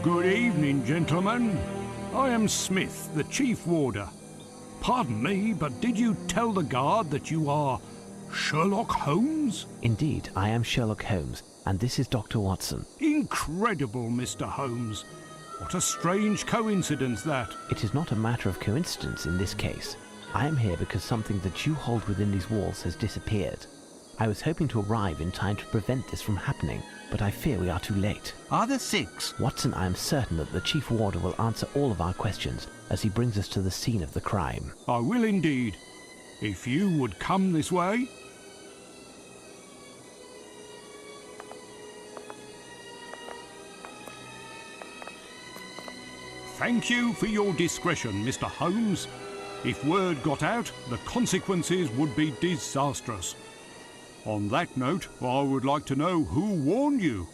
Good evening, gentlemen. I am Smith, the chief warder. Pardon me, but did you tell the guard that you are Sherlock Holmes? Indeed, I am Sherlock Holmes, and this is Dr. Watson. Incredible, Mr. Holmes. What a strange coincidence that. It is not a matter of coincidence in this case. I am here because something that you hold within these walls has disappeared. I was hoping to arrive in time to prevent this from happening, but I fear we are too late. Are there 6? Watson, I am certain that the Chief Warder will answer all of our questions as he brings us to the scene of the crime. I will indeed. If you would come this way. Thank you for your discretion, Mr. Holmes. If word got out, the consequences would be disastrous. On that note, I would like to know who warned you.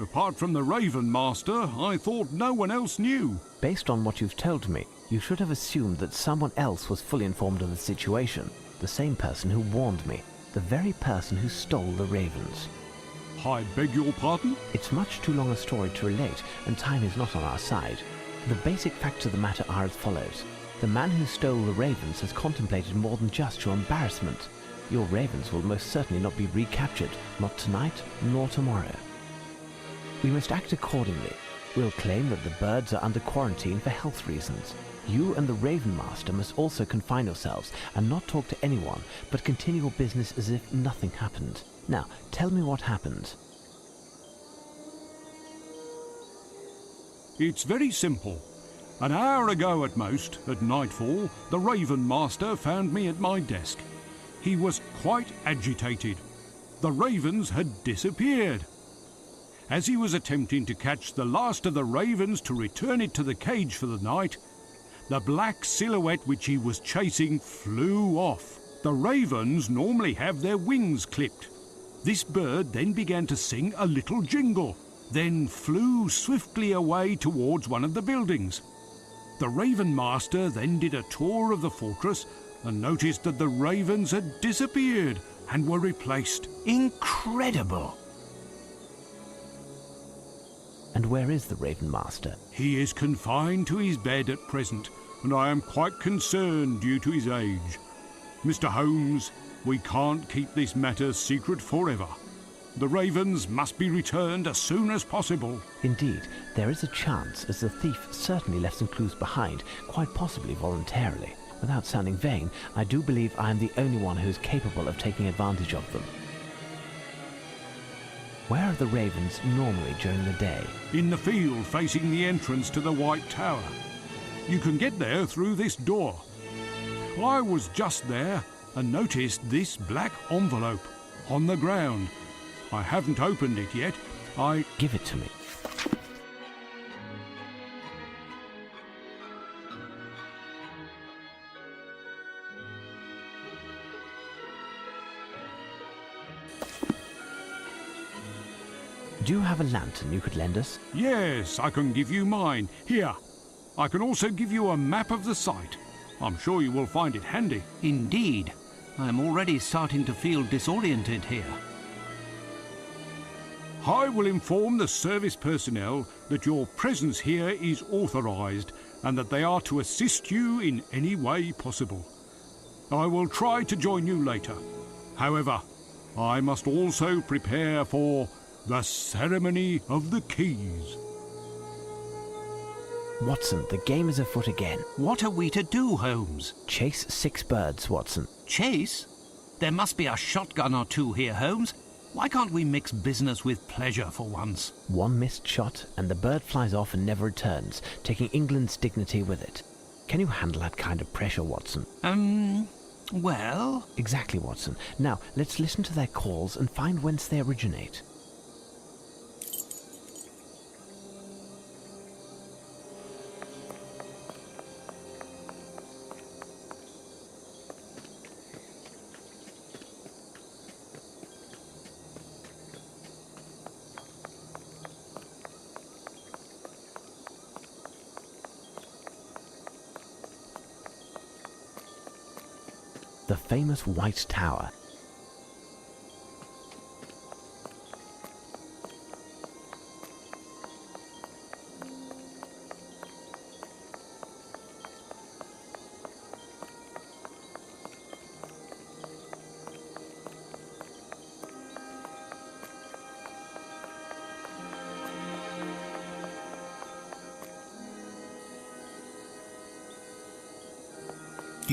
Apart from the Raven Master, I thought no one else knew. Based on what you've told me, you should have assumed that someone else was fully informed of the situation. The same person who warned me. The very person who stole the ravens. I beg your pardon? It's much too long a story to relate, and time is not on our side. The basic facts of the matter are as follows. The man who stole the ravens has contemplated more than just your embarrassment. Your ravens will most certainly not be recaptured, not tonight nor tomorrow. We must act accordingly. We'll claim that the birds are under quarantine for health reasons. You and the Raven Master must also confine yourselves and not talk to anyone, but continue your business as if nothing happened. Now, tell me what happened. It's very simple. An hour ago at most, at nightfall, the Raven Master found me at my desk. He was quite agitated. The ravens had disappeared. As he was attempting to catch the last of the ravens to return it to the cage for the night, the black silhouette which he was chasing flew off. The ravens normally have their wings clipped. This bird then began to sing a little jingle, then flew swiftly away towards one of the buildings. The Raven Master then did a tour of the fortress and noticed that the ravens had disappeared and were replaced. Incredible! And where is the Raven Master? He is confined to his bed at present, and I am quite concerned due to his age. Mr. Holmes, we can't keep this matter secret forever. The ravens must be returned as soon as possible. Indeed, there is a chance, as the thief certainly left some clues behind, quite possibly voluntarily. Without sounding vain, I do believe I am the only one who is capable of taking advantage of them. Where are the ravens normally during the day? In the field facing the entrance to the White Tower. You can get there through this door. I was just there and noticed this black envelope on the ground. I haven't opened it yet. Give it to me. Do you have a lantern you could lend us? Yes, I can give you mine. Here. I can also give you a map of the site. I'm sure you will find it handy. Indeed. I'm already starting to feel disoriented here. I will inform the service personnel that your presence here is authorized and that they are to assist you in any way possible. I will try to join you later. However, I must also prepare for the ceremony of the keys. Watson, the game is afoot again. What are we to do, Holmes? Chase 6 birds, Watson. Chase? There must be a shotgun or two here, Holmes. Why can't we mix business with pleasure for once? One missed shot, and the bird flies off and never returns, taking England's dignity with it. Can you handle that kind of pressure, Watson? Well? Exactly, Watson. Now, let's listen to their calls and find whence they originate. The famous White Tower.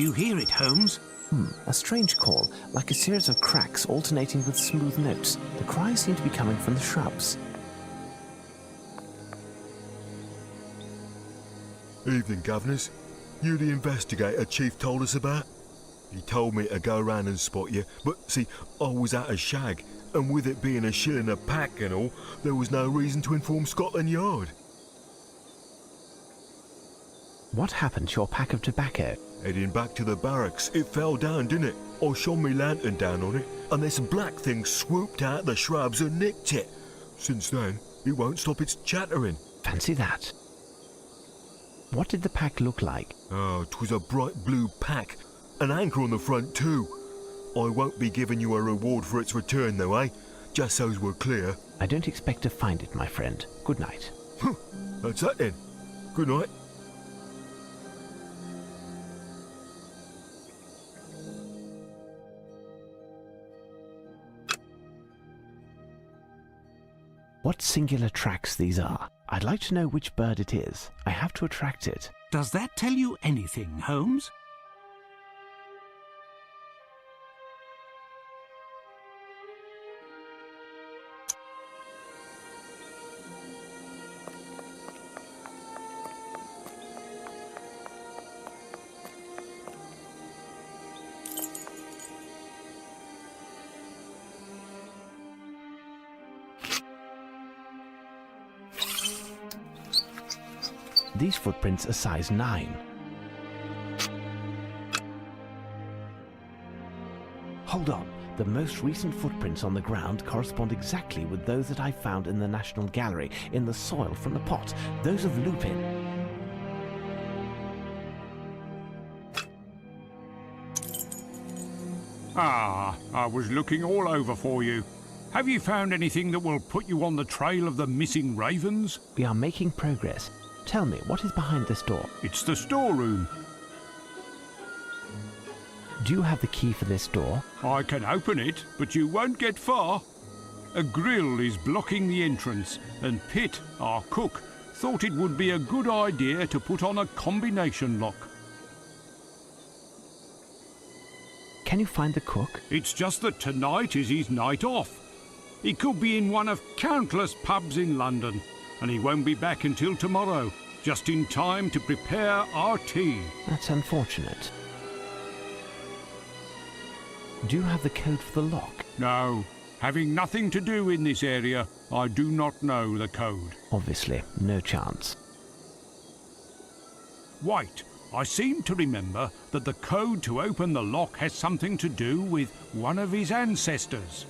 you hear it, Holmes? A strange call, like a series of cracks alternating with smooth notes. The cries seem to be coming from the shrubs. Evening, Governors. You the investigator Chief told us about? He told me to go round and spot you, but see, I was out of shag, and with it being a shilling a pack and all, there was no reason to inform Scotland Yard. What happened to your pack of tobacco? Heading back to the barracks, it fell down, didn't it? I shone me lantern down on it, and this black thing swooped out the shrubs and nicked it. Since then, it won't stop its chattering. Fancy that. What did the pack look like? Oh, 'twas a bright blue pack. An anchor on the front too. I won't be giving you a reward for its return though, eh? Just so's we're clear. I don't expect to find it, my friend. Good night. That's that then. Good night. What singular tracks these are. I'd like to know which bird it is. I have to attract it. Does that tell you anything, Holmes? These footprints are size 9. Hold on. The most recent footprints on the ground correspond exactly with those that I found in the National Gallery, in the soil from the pot. Those of Lupin. Ah, I was looking all over for you. Have you found anything that will put you on the trail of the missing ravens? We are making progress. Tell me, what is behind this door? It's the storeroom. Do you have the key for this door? I can open it, but you won't get far. A grill is blocking the entrance, and Pitt, our cook, thought it would be a good idea to put on a combination lock. Can you find the cook? It's just that tonight is his night off. He could be in one of countless pubs in London, and he won't be back until tomorrow, just in time to prepare our tea. That's unfortunate. Do you have the code for the lock? No, having nothing to do in this area, I do not know the code. Obviously, no chance. Wait, I seem to remember that the code to open the lock has something to do with one of his ancestors.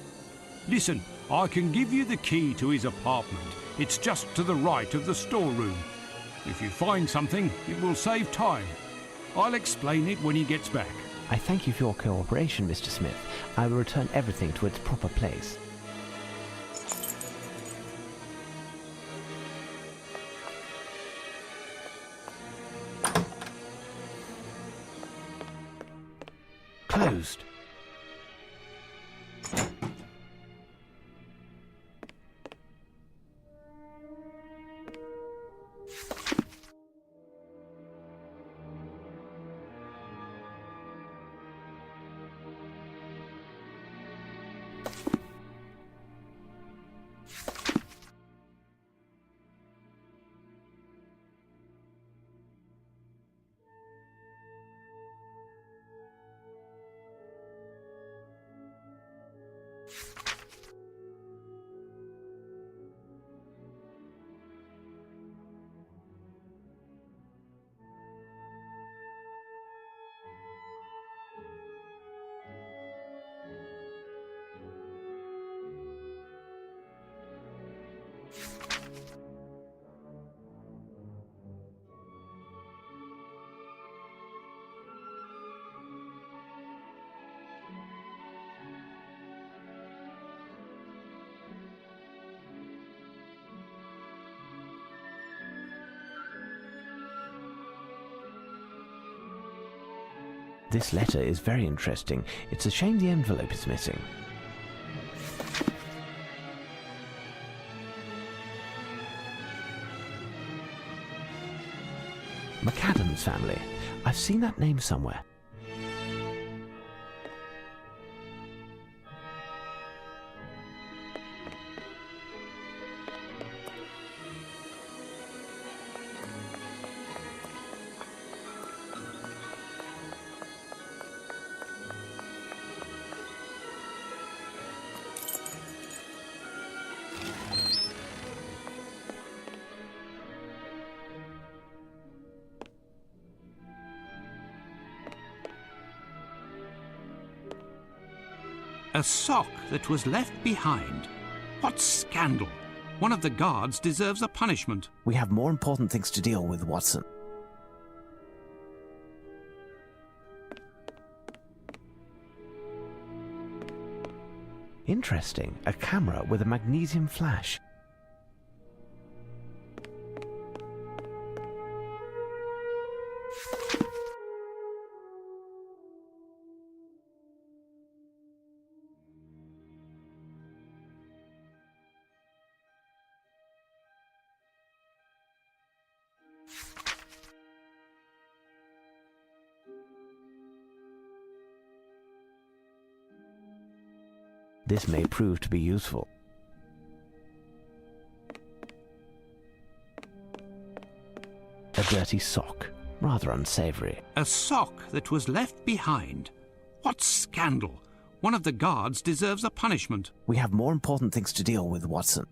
Listen, I can give you the key to his apartment. It's just to the right of the storeroom. If you find something, it will save time. I'll explain it when he gets back. I thank you for your cooperation, Mr. Smith. I will return everything to its proper place. Closed. This letter is very interesting. It's a shame the envelope is missing. McAdams family. I've seen that name somewhere. A sock that was left behind. What scandal! One of the guards deserves a punishment. We have more important things to deal with, Watson. Interesting. A camera with a magnesium flash. This may prove to be useful. A dirty sock. Rather unsavory. A sock that was left behind. What scandal! One of the guards deserves a punishment. We have more important things to deal with, Watson.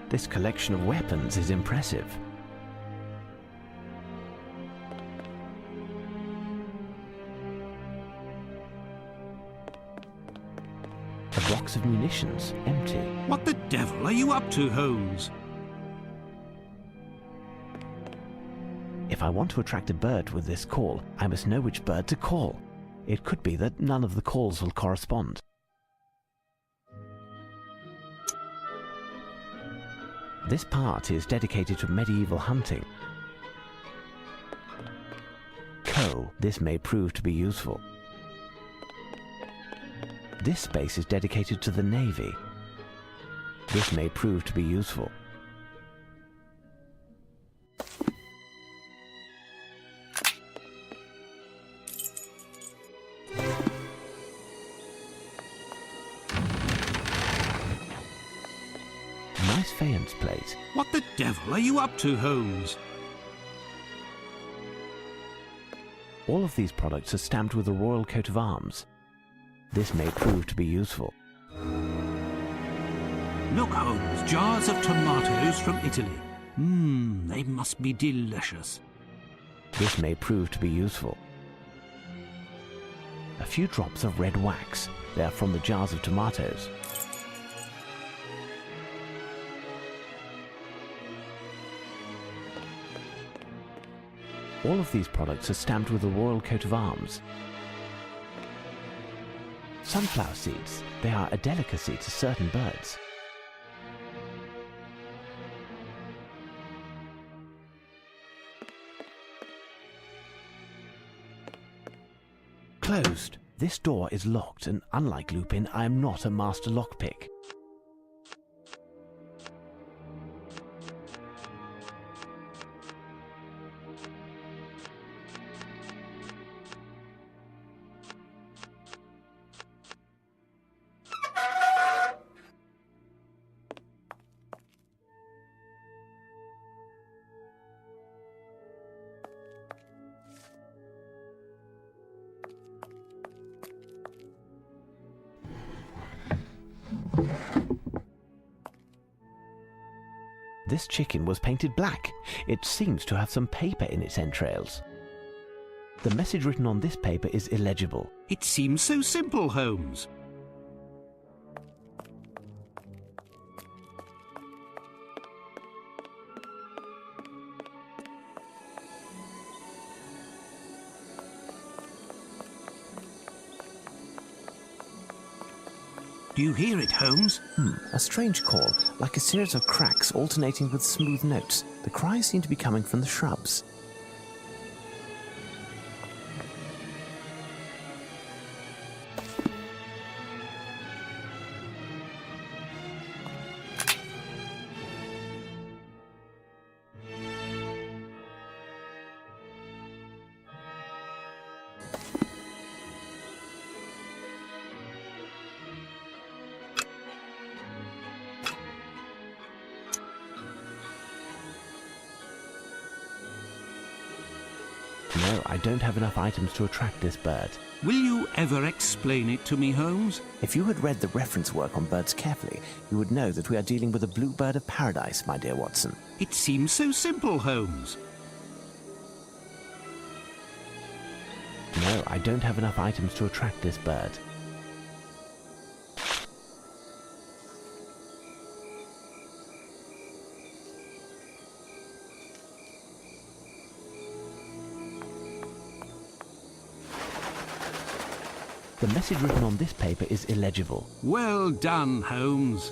This collection of weapons is impressive. A box of munitions, empty. What the devil are you up to, Holmes? If I want to attract a bird with this call, I must know which bird to call. It could be that none of the calls will correspond. This part is dedicated to medieval hunting. Coal. This may prove to be useful. This space is dedicated to the Navy. This may prove to be useful. Nice faience plate. What the devil are you up to, Holmes? All of these products are stamped with the Royal Coat of Arms. This may prove to be useful. Look, Holmes, jars of tomatoes from Italy. They must be delicious. This may prove to be useful. A few drops of red wax. They are from the jars of tomatoes. All of these products are stamped with the royal coat of arms. Sunflower seeds, they are a delicacy to certain birds. Closed. This door is locked, and unlike Lupin, I am not a master lockpick. This chicken was painted black. It seems to have some paper in its entrails. The message written on this paper is illegible. It seems so simple, Holmes. Do you hear it, Holmes? A strange call, like a series of cracks alternating with smooth notes. The cries seem to be coming from the shrubs. No, I don't have enough items to attract this bird. Will you ever explain it to me, Holmes? If you had read the reference work on birds carefully, you would know that we are dealing with a bluebird of paradise, my dear Watson. It seems so simple, Holmes. No, I don't have enough items to attract this bird. The message written on this paper is illegible. Well done, Holmes.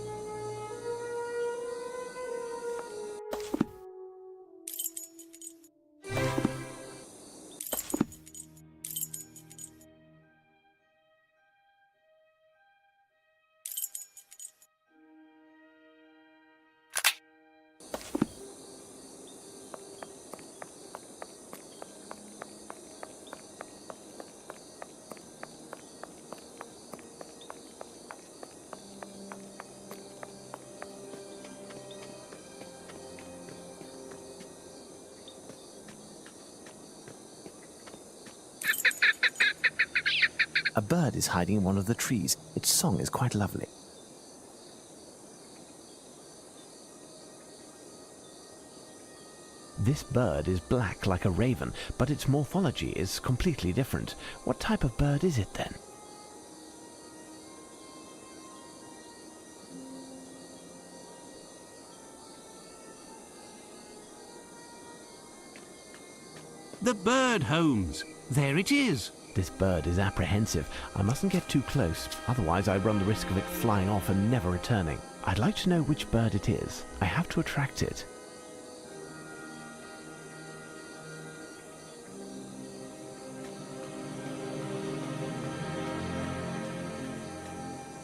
A bird is hiding in one of the trees. Its song is quite lovely. This bird is black like a raven, but its morphology is completely different. What type of bird is it then? The bird, Holmes. There it is. This bird is apprehensive. I mustn't get too close, otherwise I run the risk of it flying off and never returning. I'd like to know which bird it is. I have to attract it.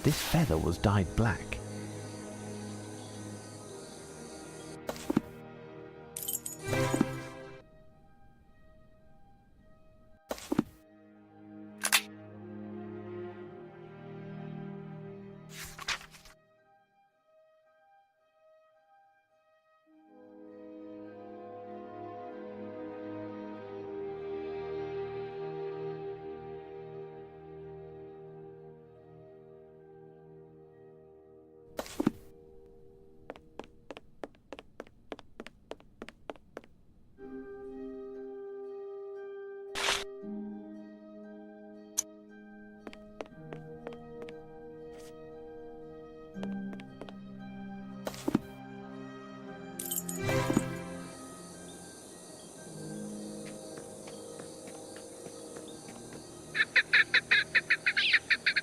This feather was dyed black.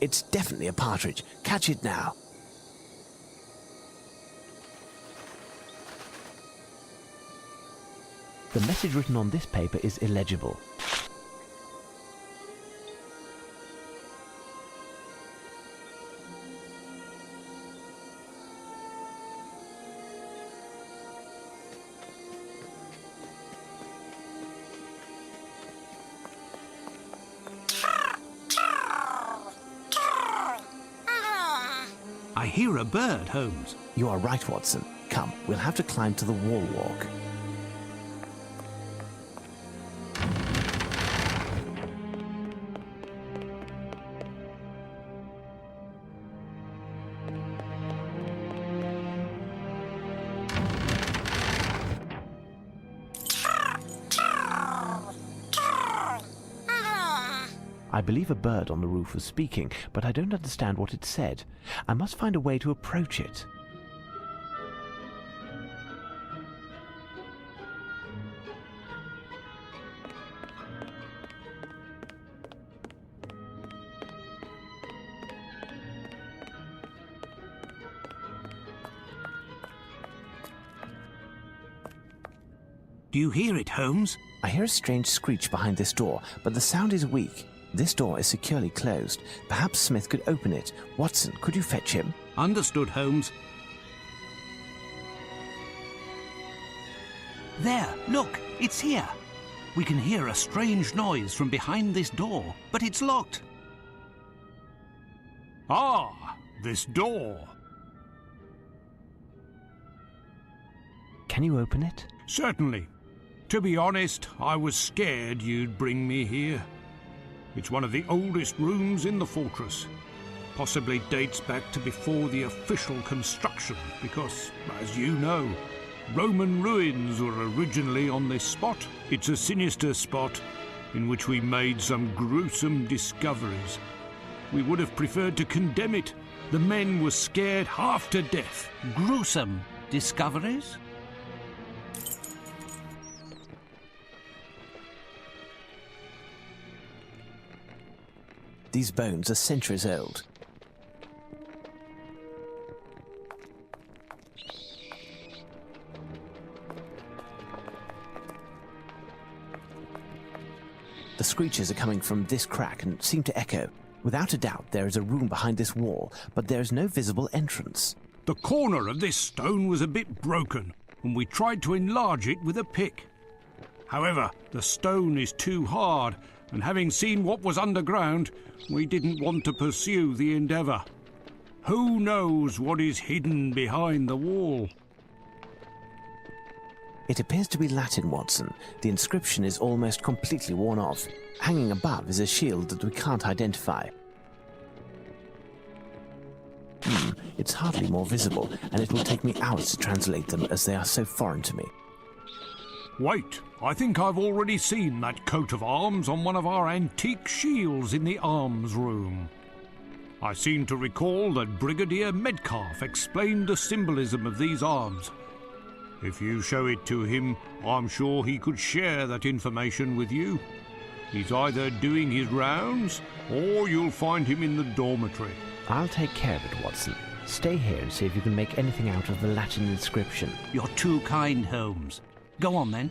It's definitely a partridge. Catch it now. The message written on this paper is illegible. I hear a bird, Holmes. You are right, Watson. Come, we'll have to climb to the wall walk. I believe a bird on the roof was speaking, but I don't understand what it said. I must find a way to approach it. Do you hear it, Holmes? I hear a strange screech behind this door, but the sound is weak. This door is securely closed. Perhaps Smith could open it. Watson, could you fetch him? Understood, Holmes. There, look, it's here. We can hear a strange noise from behind this door, but it's locked. Ah, this door. Can you open it? Certainly. To be honest, I was scared you'd bring me here. It's one of the oldest rooms in the fortress. Possibly dates back to before the official construction, because, as you know, Roman ruins were originally on this spot. It's a sinister spot in which we made some gruesome discoveries. We would have preferred to condemn it. The men were scared half to death. Gruesome discoveries? These bones are centuries old. The screeches are coming from this crack and seem to echo. Without a doubt, there is a room behind this wall, but there is no visible entrance. The corner of this stone was a bit broken, and we tried to enlarge it with a pick. However, the stone is too hard, and having seen what was underground, we didn't want to pursue the endeavour. Who knows what is hidden behind the wall? It appears to be Latin, Watson. The inscription is almost completely worn off. Hanging above is a shield that we can't identify. It's hardly more visible, and it will take me hours to translate them as they are so foreign to me. Wait, I think I've already seen that coat of arms on one of our antique shields in the arms room. I seem to recall that Brigadier Medcalf explained the symbolism of these arms. If you show it to him, I'm sure he could share that information with you. He's either doing his rounds, or you'll find him in the dormitory. I'll take care of it, Watson. Stay here and see if you can make anything out of the Latin inscription. You're too kind, Holmes. Go on, then.